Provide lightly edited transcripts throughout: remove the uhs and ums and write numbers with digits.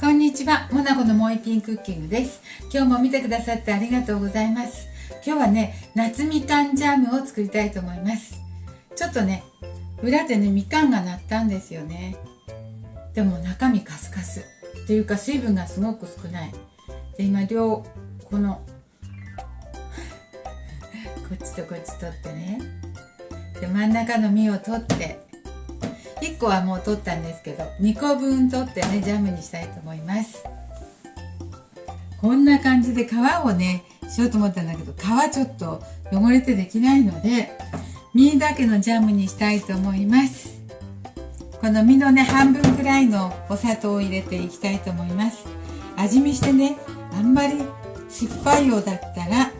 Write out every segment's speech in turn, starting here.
こんにちは、モナコのもう一品クッキングです。今日も見てくださってありがとうございます。今日はね、夏みかんジャムを作りたいと思います。ちょっとね、裏でね、みかんがなったんですよね。でも中身カスカスっていうか水分がすごく少ない。で、今このこっちとこっち取ってね、で真ん中の実を取って、1個はもう取ったんですけど2個分取ってね、ジャムにしたいと思います。こんな感じで皮をねしようと思ったんだけど、皮ちょっと汚れてできないので実だけのジャムにしたいと思います。この実のね半分くらいのお砂糖を入れていきたいと思います。味見してね、あんまり酸っぱいようだったら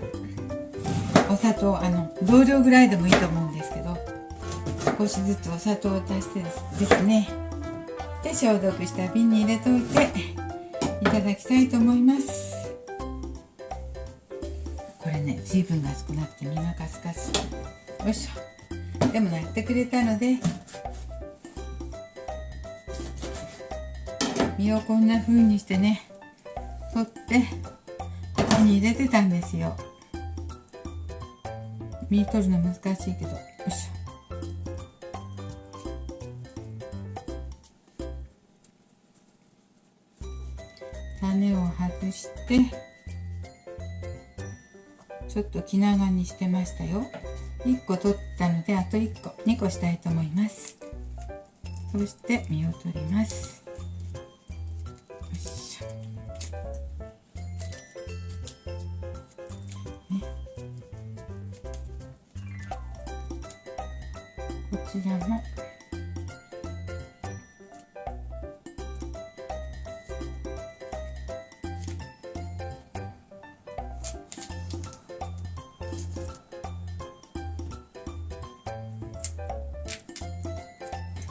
お砂糖同量ぐらいでもいいと思うんですけど、少しずつお砂糖を足してですね、で消毒した瓶に入れておいていただきたいと思います。これね、水分が少なくて実がカスカス。よいしょ。でもなってくれたので、実をこんな風にしてね取ってここに入れてたんですよ。実取るの難しいけど、よいしょ。種を外してちょっと気長にしてましたよ。1個取ったのであと1個2個したいと思います。そして実を取ります。よいしょ、ね、こちらも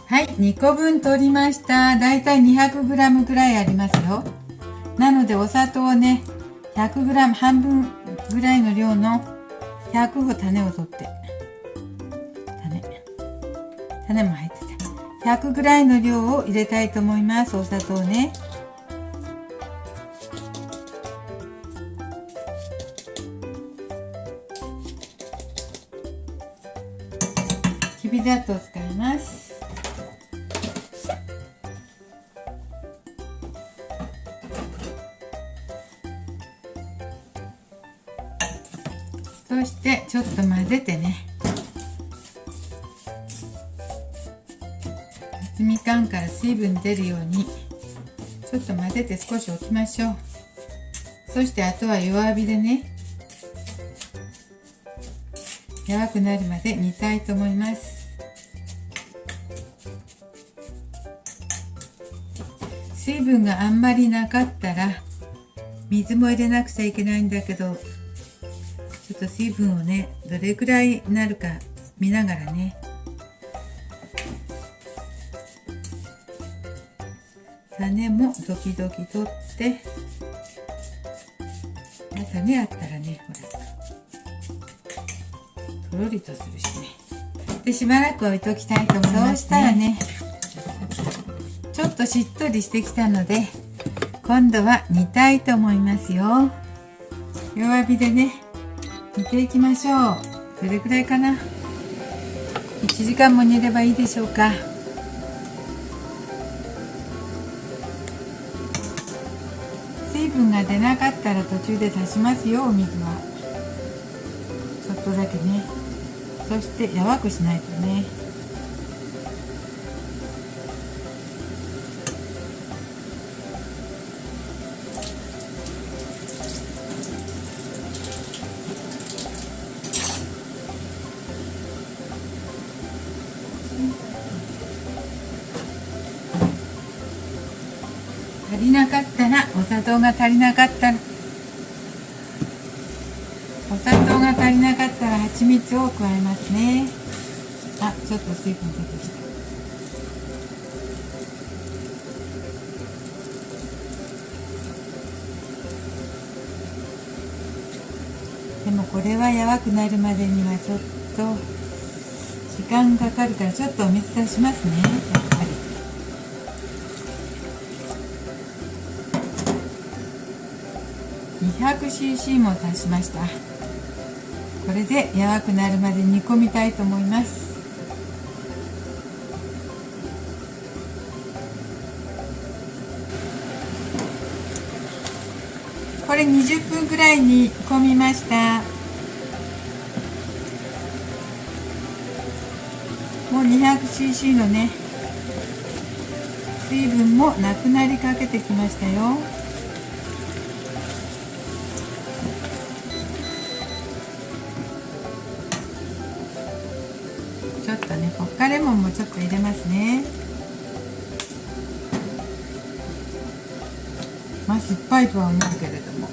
はい、2個分取りました。だいたい 200g くらいありますよ。なのでお砂糖をね 100g 半分ぐらいの量の100を種を取って、種も入ってた100ぐらいの量を入れたいと思います。お砂糖ね。きび砂糖を使います。そしてちょっと混ぜてね、夏みかんから水分出るようにちょっと混ぜて少し置きましょう。そしてあとは弱火でね柔くなるまで煮たいと思います。水分があんまりなかったら水も入れなくちゃいけないんだけど、ちょっと水分をねどれくらいになるか見ながらね、種も時々取って、種あったらねほらとろりとするしね。でしばらく置いときたいと思います。そうしたらねちょっとしっとりしてきたので今度は煮たいと思いますよ。弱火でね煮ていきましょう。どれくらいかな、1時間も煮ればいいでしょうか。水分が出なかったら途中で足しますよ、お水はちょっとだけね。そして柔くしないとね。足りなかったらお砂糖が足りなかったら蜂蜜を加えますね。あ、ちょっと水分出てきた。でもこれは柔くなるまでにはちょっと時間かかるから、ちょっとお水足しますね。やっぱり 200cc も足しました。これで柔らくなるまで煮込みたいと思います。これ20分くらい煮込みました。もう 200cc のね水分もなくなりかけてきましたよ。ちょっとねポッカレモンもちょっと入れますね。まあ酸っぱいとは思うけれども、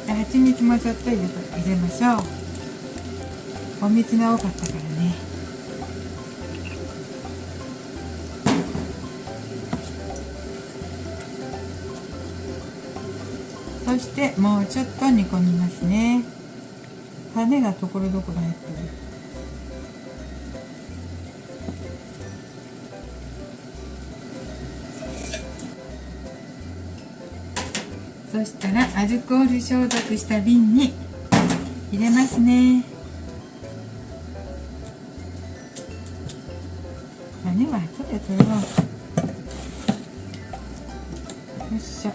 で蜂蜜もちょっと入れましょう。お水が多かったからね。そしてもうちょっと煮込みますね。種がところどころ入ってる。そしたらアルコール消毒した瓶に入れますね。種は後で取ろう。よいしょ。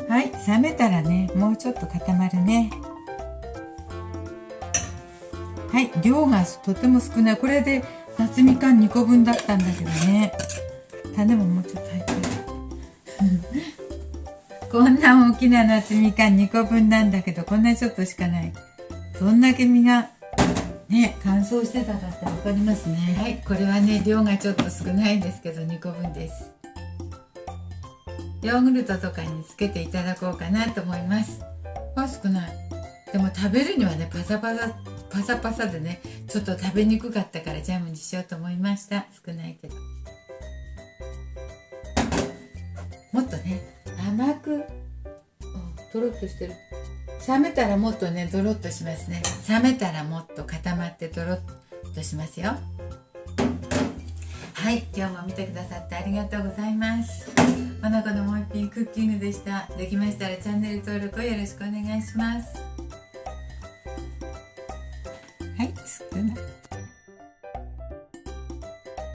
はい、冷めたらね、もうちょっと固まるね。はい、量がとても少ない。これで夏みかん2個分だったんだけどね。種ももうちょっと入ってる。こんな大きな夏みかん2個分なんだけど、こんなちょっとしかない。どんだけ実がね、乾燥してたかってわかりますね。はい、これはね、量がちょっと少ないんですけど、2個分です。ヨーグルトとかにつけていただこうかなと思います。少ない。でも食べるにはねパサパサでねちょっと食べにくかったからジャムにしようと思いました。少ないけどもっとね甘くとろっとしてる。冷めたらもっとねドロッとしますね。冷めたらもっと固まってドロッとしますよ。はい、今日も見てくださってありがとうございます。まなこのもう一品クッキングでした。できましたらチャンネル登録をよろしくお願いします。はい、少ない。